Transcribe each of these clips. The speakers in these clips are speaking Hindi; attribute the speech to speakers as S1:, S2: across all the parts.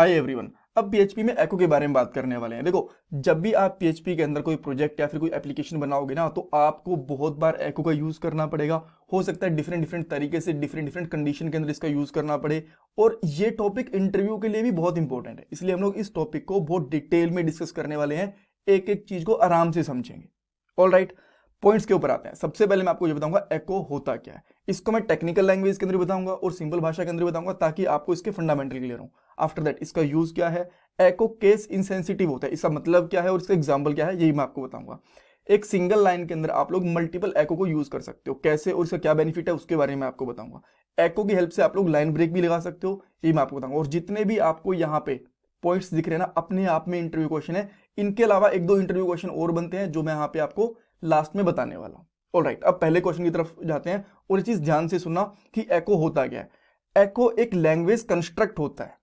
S1: Hi everyone. अब पीएचपी में एको के बारे में बात करने वाले हैं। देखो, जब भी आप पीएचपी के अंदर कोई प्रोजेक्ट या फिर कोई एप्लीकेशन बनाओगे ना, तो आपको बहुत बार एको का यूज करना पड़ेगा। हो सकता है डिफरेंट डिफरेंट तरीके से डिफरेंट डिफरेंट कंडीशन के अंदर इसका यूज करना पड़े। और ये टॉपिक इंटरव्यू के लिए भी बहुत इंपॉर्टेंट है, इसलिए हम लोग इस टॉपिक को बहुत डिटेल में डिस्कस करने वाले हैं। एक एक चीज को आराम से समझेंगे। ऑल राइट, पॉइंट्स के ऊपर आते हैं। सबसे पहले मैं आपको ये बताऊंगा एको होता क्या है। इसको मैं टेक्निकल लैंग्वेज के अंदर बताऊंगा और सिंपल भाषा के अंदर बताऊंगा, ताकि आपको इसके फंडामेंटल क्लियर हो। आफ्टर दैट इसका यूज क्या है, एको केस इंसेंसिटिव होता है, इसका मतलब क्या है और इसका एग्जांपल क्या है, यही मैं आपको बताऊंगा। एक सिंगल लाइन के अंदर आप लोग मल्टीपल एको को यूज कर सकते हो, कैसे और इसका क्या बेनिफिट है उसके बारे में आपको बताऊंगा। एको की हेल्प से आप लोग लाइन ब्रेक भी लगा सकते हो, यही मैं आपको बताऊंगा। और जितने भी आपको यहाँ पे पॉइंट्स दिख रहे हैं ना, अपने आप में इंटरव्यू क्वेश्चन है। इनके अलावा एक दो इंटरव्यू क्वेश्चन और बनते हैं जो मैं यहाँ पे आपको लास्ट में बताने वाला हूँ। ऑलराइट, अब पहले क्वेश्चन की तरफ जाते हैं और ये चीज ध्यान से सुनना कि एको होता क्या है। एको एक लैंग्वेज कंस्ट्रक्ट होता है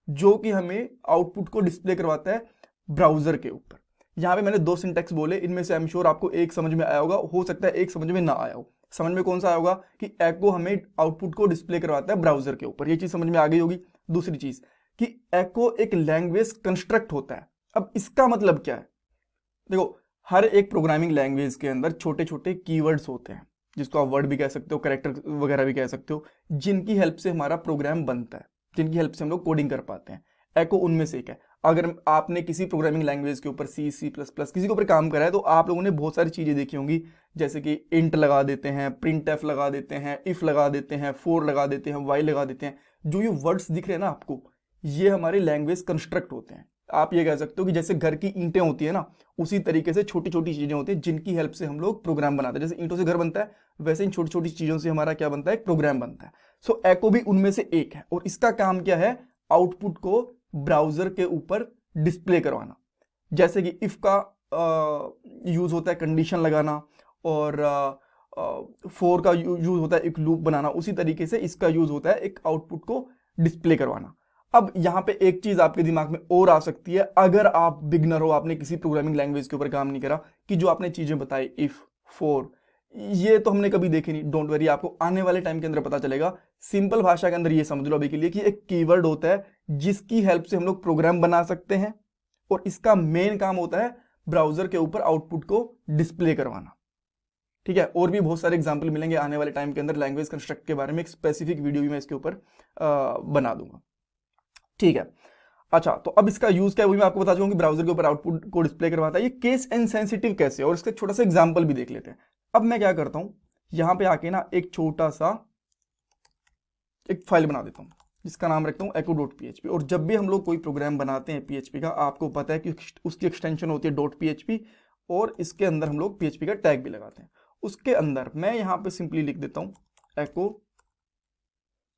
S1: जो कि हमें आउटपुट को डिस्प्ले करवाता है ब्राउजर के ऊपर। यहां पे मैंने दो सिंटेक्स बोले, इनमें से आई एम श्योर आपको एक समझ में आया होगा, हो सकता है एक समझ में ना आया हो। समझ में कौन सा आया होगा कि एको हमें आउटपुट को डिस्प्ले करवाता है ब्राउजर के ऊपर, ये चीज समझ में आ गई होगी। दूसरी चीज कि एको एक लैंग्वेज कंस्ट्रक्ट होता है। अब इसका मतलब क्या है, देखो, हर एक प्रोग्रामिंग लैंग्वेज के अंदर छोटे छोटे कीवर्ड्स होते हैं, जिसको आप वर्ड भी कह सकते हो, कैरेक्टर वगैरह भी कह सकते हो, जिनकी हेल्प से हमारा प्रोग्राम बनता है, जिनकी हेल्प से हम लोग कोडिंग कर पाते हैं। एको उनमें से एक है। अगर आपने किसी प्रोग्रामिंग लैंग्वेज के ऊपर सी प्लस प्लस किसी के ऊपर काम करा है, तो आप लोगों ने बहुत सारी चीजें देखी होंगी, जैसे कि इंट लगा देते हैं, प्रिंट एफ लगा देते हैं, इफ लगा देते हैं, फोर लगा देते हैं, वाई लगा देते हैं। जो ये वर्ड्स दिख रहे हैं ना आपको, ये हमारे लैंग्वेज कंस्ट्रक्ट होते हैं। आप ये कह सकते हो कि जैसे घर की ईंटें होती है ना, उसी तरीके से छोटी छोटी चीजें होती हैं जिनकी हेल्प से हम लोग प्रोग्राम बनाते हैं। जैसे ईंटों से घर बनता है, वैसे इन छोटी छोटी चीजों से हमारा क्या बनता है, एक प्रोग्राम बनता है। सो एको भी उनमें से एक है और इसका काम क्या है, आउटपुट को ब्राउजर के ऊपर डिस्प्ले करवाना। जैसे कि इफ का यूज होता है कंडीशन लगाना, और फोर का यूज होता है एक लूप बनाना, उसी तरीके से इसका यूज होता है एक आउटपुट को डिस्प्ले करवाना। अब यहां पे एक चीज आपके दिमाग में और आ सकती है, अगर आप बिगनर हो, आपने किसी प्रोग्रामिंग लैंग्वेज के ऊपर काम नहीं करा, कि जो आपने चीजें बताई इफ फोर, ये तो हमने कभी देखी नहीं। डोंट वरी, आपको आने वाले टाइम के अंदर पता चलेगा। सिंपल भाषा के अंदर ये समझ लो अभी के लिए कि एक कीवर्ड होता है जिसकी हेल्प से हम लोग प्रोग्राम बना सकते हैं, और इसका मेन काम होता है ब्राउजर के ऊपर आउटपुट को डिस्प्ले करवाना। ठीक है, और भी बहुत सारे एग्जाम्पल मिलेंगे आने वाले टाइम के अंदर लैंग्वेज कंस्ट्रक्ट के बारे में। एक स्पेसिफिक वीडियो भी मैं इसके ऊपर बना दूंगा। ठीक है, अच्छा, तो अब इसका यूज क्या है वही मैं आपको बता चुका हूं कि ब्राउजर के ऊपर आउटपुट को डिस्प्ले करवाता है। ये केस इनसेंसिटिव कैसे, और इसका छोटा सा एग्जांपल भी देख लेते हैं। अब मैं क्या करता हूं, यहां पे आके ना एक छोटा सा एक फाइल बना देता हूं, जिसका नाम रखता हूं echo.php। और जब भी हम लोग कोई प्रोग्राम बनाते हैं पीएचपी का, आपको पता है कि उसकी एक्सटेंशन होती है .php, और इसके अंदर हम लोग पीएचपी का टैग भी लगाते हैं। उसके अंदर मैं यहां पे सिंपली लिख देता हूं echo,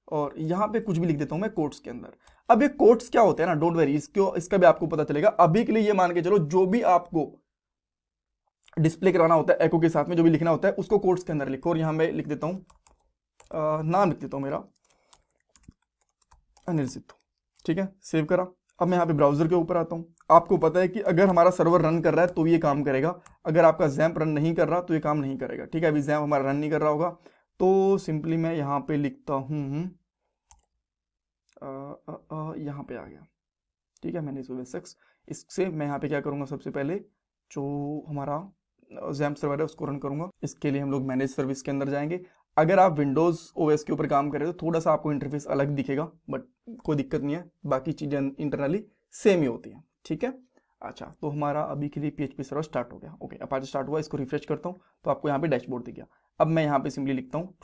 S1: और यहां पे कुछ भी लिख देता हूं मैं कोट्स के अंदर। अब ये कोट्स क्या होते हैं ना, डोंट वरी, इसका भी आपको पता चलेगा। अभी के लिए ये मान के चलो, जो भी आपको डिस्प्ले कराना होता है एको के साथ में, जो भी लिखना होता है उसको कोट्स के अंदर लिखो। और यहां मैं लिख देता हूं, नाम लिख देता हूं मेरा अनिल सिद्धू। ठीक है, सेव करा। अब मैं यहाँ पे ब्राउजर के ऊपर आता हूँ। आपको पता है कि अगर हमारा सर्वर रन कर रहा है तो ये काम करेगा, अगर आपका जैम्प रन नहीं कर रहा तो ये काम नहीं करेगा। ठीक है, अभी जैम्प हमारा रन नहीं कर रहा होगा, तो सिंपली मैं यहाँ पे लिखता हूँ, यहाँ पे आ गया। ठीक है, मैंने इससे मैं यहाँ पे क्या करूँगा, सबसे पहले जो हमारा जैम्प सर्वर है उसको रन करूँगा। इसके लिए हम लोग मैनेज सर्विस के अंदर जाएंगे। अगर आप विंडोज़ ओएस के ऊपर काम कर रहे हो तो थोड़ा सा आपको इंटरफेस अलग दिखेगा, बट कोई दिक्कत नहीं है, बाकी चीज़ें इंटरनली सेम ही होती हैं। ठीक है, अच्छा, तो हमारा अभी के लिए पीएचपी सर्वर स्टार्ट हो गया। ओके, अपाचे स्टार्ट हुआ, इसको रिफ्रेश करता हूँ तो आपको यहाँ पे डैशबोर्ड दिख गया। अब मैं यहाँ पे सिंपली लिखता हूँ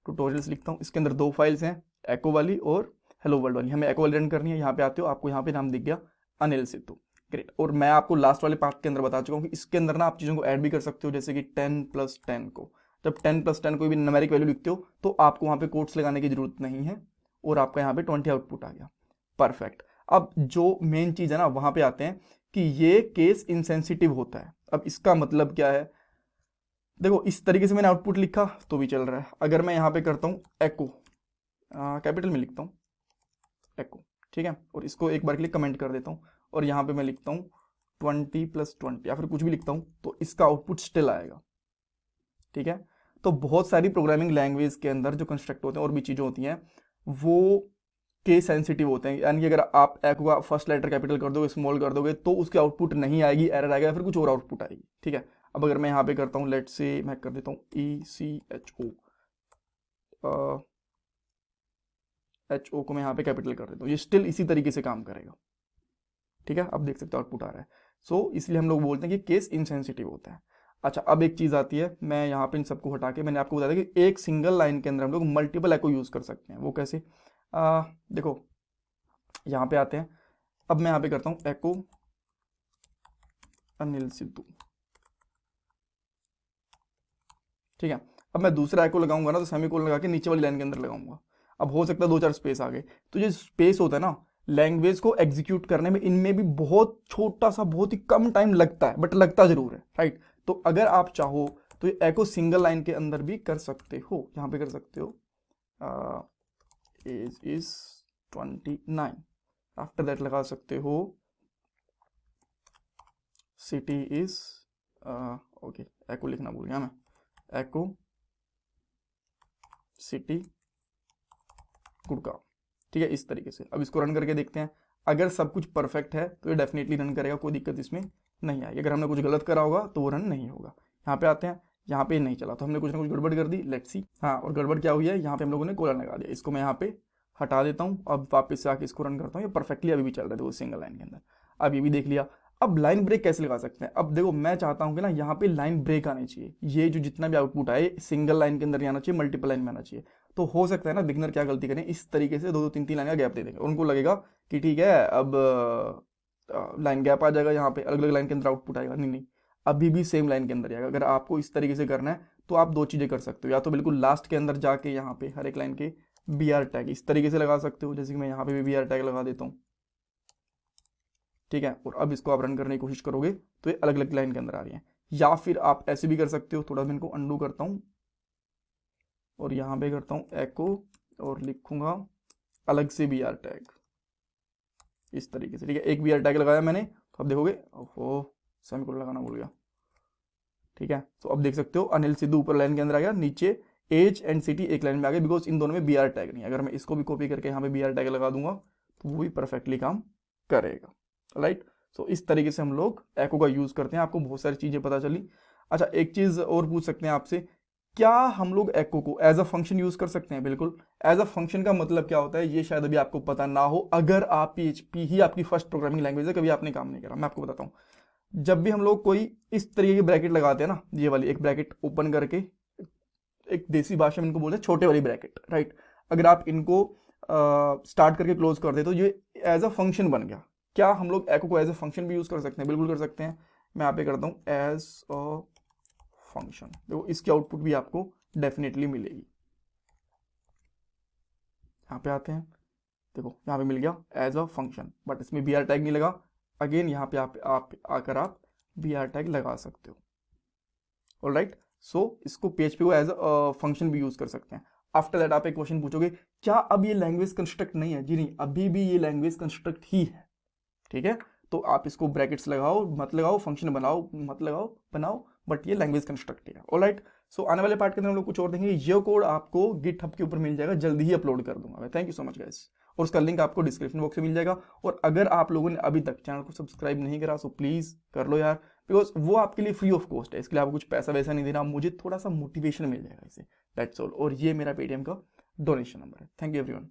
S1: ट्यूटोरियल्स लिखता हूँ। इसके अंदर दो फाइल्स हैं, एको वाली और हेलो वर्ल्ड वाली। हमें एको वाली रन करनी है। यहाँ पे आते हो, आपको यहाँ पे नाम दिख गया अनिल सिद्धू। ग्रेट। और मैं आपको लास्ट वाले पार्ट के अंदर बता चुका हूँ कि इसके अंदर ना आप चीज़ों को ऐड भी कर सकते हो, जैसे कि 10+10 को, जब 10+10 कोई भी न्यूमेरिक वैल्यू लिखते हो तो आपको वहाँ पे कोट्स लगाने की जरूरत नहीं है, और आपका यहाँ पे 20 आउटपुट आ गया। परफेक्ट। अब जो मेन चीज़ है ना, वहाँ पे आते हैं कि ये केस इनसेंसिटिव होता है। अब इसका मतलब क्या है, देखो, इस तरीके से मैंने आउटपुट लिखा तो भी चल रहा है। अगर मैं यहाँ पे करता हूँ एको, कैपिटल में लिखता हूँ एको, ठीक है, और इसको एक बार के लिए कमेंट कर देता हूँ, और यहाँ पे मैं लिखता हूँ 20+20 या फिर कुछ भी लिखता हूँ, तो इसका आउटपुट स्टिल आएगा। ठीक है, तो बहुत सारी प्रोग्रामिंग लैंग्वेज के अंदर जो कंस्ट्रक्ट होते हैं और भी चीज़ें होती हैं, वो केस सेंसिटिव होते हैं, यानी कि अगर आप एको का फर्स्ट लेटर कैपिटल कर दोगे, स्मॉल कर दोगे, तो उसकी आउटपुट नहीं आएगी, एरर आएगा, फिर कुछ और आउटपुट आएगी। ठीक है, अब अगर मैं यहाँ पे करता हूँ, लेट से मैं कर देता हूँ ECHO, HO को मैं यहाँ पे कैपिटल कर देता हूँ, ये स्टिल इसी तरीके से काम करेगा। ठीक है, अब देख सकते हो आउटपुट आ रहा है। सो इसलिए हम लोग बोलते हैं कि केस इनसेंसिटिव होता है। अच्छा, अब एक चीज़ आती है, मैं यहाँ पे इन सबको हटा के मैंने आपको बताया कि एक सिंगल लाइन के अंदर हम लोग मल्टीपल एको यूज़ कर सकते हैं। वो कैसे? देखो यहाँ पे आते हैं, अब मैं यहाँ पे करता हूँ एको अनिल सिद्धू। ठीक है, अब मैं दूसरा एको लगाऊंगा ना, तो सेमीकोलन लगा के नीचे वाली लाइन के अंदर लगाऊंगा। अब हो सकता है 2-4 स्पेस आ गए, तो ये स्पेस होता है ना, लैंग्वेज को एग्जीक्यूट करने में इनमें भी बहुत छोटा सा, बहुत ही कम टाइम लगता है, बट लगता जरूर है, राइट। तो अगर आप चाहो तो ये एको सिंगल लाइन के अंदर भी कर सकते हो, यहाँ पे कर सकते हो एज इज 29, आफ्टर दैट लगा सकते हो सिटी इज ओके, एको लिखना भूल गया मैं, एको सिटी गुड़गांव। ठीक है, इस तरीके से। अब इसको रन करके देखते हैं, अगर सब कुछ परफेक्ट है तो ये डेफिनेटली रन करेगा, कोई दिक्कत इसमें नहीं आएगी। अगर हमने कुछ गलत करा होगा तो वो रन नहीं होगा। यहाँ पे आते हैं, यहाँ पे नहीं चला, तो हमने कुछ ना कुछ गड़बड़ कर दी, लेट्स सी। हाँ, और गड़बड़ क्या हुई है, यहाँ पे हम लोगों ने कोलन लगा दिया, इसको मैं यहाँ पे हटा देता हूँ। अब वापस से आके इसको रन करता हूँ, ये परफेक्टली अभी भी चल रहा है वो सिंगल लाइन के अंदर। अब ये भी देख लिया। अब लाइन ब्रेक कैसे लगा सकते हैं? अब देखो, मैं चाहता हूँ कि ना यहाँ पे लाइन ब्रेक आनी चाहिए, ये जो जितना भी आउटपुट आए सिंगल लाइन के अंदर नहीं आना चाहिए, मल्टीपल लाइन में आना चाहिए। तो हो सकता है ना बिगनर क्या गलती करें, इस तरीके से 2-2, 3-3 लाइन का गैप दे देंगे, उनको लगेगा कि ठीक है अब लाइन गैप आ जाएगा, यहाँ पे अलग अलग लाइन के अंदर आउटपुट आएगा। नहीं नहीं, अभी भी सेम लाइन के अंदर आएगा। अगर आपको इस तरीके से करना है तो आप 2 चीज़ें कर सकते हो, या तो बिल्कुल लास्ट के अंदर जाके यहाँ पे हर एक लाइन के BR टैग इस तरीके से लगा सकते हो, जैसे कि मैं यहाँ पे भी BR टैग लगा देता हूँ। ठीक है, और अब इसको आप रन करने की कोशिश करोगे तो ये अलग अलग लाइन के अंदर आ रही है। या फिर आप ऐसे भी कर सकते हो, थोड़ा मैं इनको अंडू करता हूँ और यहाँ पे करता हूँ एको और लिखूंगा अलग से BR टैग इस तरीके से। ठीक है, एक BR टैग लगाया मैंने, तो अब देखोगे, ओहो सेमीकोलन लगाना भूल गया। ठीक है, तो अब देख सकते हो अनिल सिद्धू ऊपर लाइन के अंदर आ गया, नीचे एज एंड सिटी एक लाइन में आ गया, बिकॉज इन दोनों में BR टैग नहीं है। अगर मैं इसको भी कॉपी करके यहाँ पे BR टैग लगा दूंगा तो वो भी परफेक्टली काम करेगा, राइट। सो इस तरीके से हम लोग एको का यूज करते हैं। आपको बहुत सारी चीजें पता चली। अच्छा, एक चीज और पूछ सकते हैं आपसे, क्या हम लोग एको को एज अ फंक्शन यूज कर सकते हैं? बिल्कुल। एज अ फंक्शन का मतलब क्या होता है, ये शायद अभी आपको पता ना हो, अगर आप PHP ही आपकी फर्स्ट प्रोग्रामिंग लैंग्वेज है, कभी आपने काम नहीं करा। मैं आपको बताता हूँ, जब भी हम लोग कोई इस तरीके की ब्रैकेट लगाते हैं ना, ये वाली एक ब्रैकेट ओपन करके, एक देसी भाषा में इनको बोलते हैं छोटे वाली ब्रैकेट, राइट। अगर आप इनको स्टार्ट करके क्लोज कर दे तो ये एज अ फंक्शन बन गया। क्या हम लोग एको को एज अ फंक्शन भी यूज कर सकते हैं? बिल्कुल कर सकते हैं। मैं यहाँ पे करता हूँ एज अ फंक्शन, देखो इसकी आउटपुट भी आपको डेफिनेटली मिलेगी। यहाँ पे आते हैं, देखो यहाँ पे मिल गया एज अ फंक्शन, बट इसमें BR टैग नहीं लगा। अगेन यहाँ पे आप आकर आप BR टैग लगा सकते हो, ऑलराइट। सो इसको PHP को एज अ फंक्शन भी यूज कर सकते हैं। आफ्टर दैट आप एक क्वेश्चन पूछोगे, क्या अब ये लैंग्वेज कंस्ट्रक्ट नहीं है? जी नहीं, अभी भी ये लैंग्वेज कंस्ट्रक्ट ही है। ठीक है, तो आप इसको ब्रैकेट्स लगाओ मत लगाओ, फंक्शन बनाओ मत लगाओ, बनाओ, बट ये लैंग्वेज कंस्ट्रक्ट है, ऑलराइट। सो आने वाले पार्ट के अंदर हम लोग कुछ और देखेंगे। ये कोड आपको गिटहब के ऊपर मिल जाएगा, जल्दी ही अपलोड कर दूंगा मैं। Thank you so much guys, और उसका लिंक आपको डिस्क्रिप्शन बॉक्स में मिल जाएगा। और अगर आप लोगों ने अभी तक चैनल को सब्सक्राइब नहीं करा सो प्लीज कर लो यार, बिकॉज वो आपके लिए फ्री ऑफ कॉस्ट है, इसके लिए आपको कुछ पैसा वैसा नहीं देना, मुझे थोड़ा सा मोटिवेशन मिल जाएगा इससे, दैट्स ऑल। और ये मेरा पेटीएम का डोनेशन नंबर है। Thank you everyone.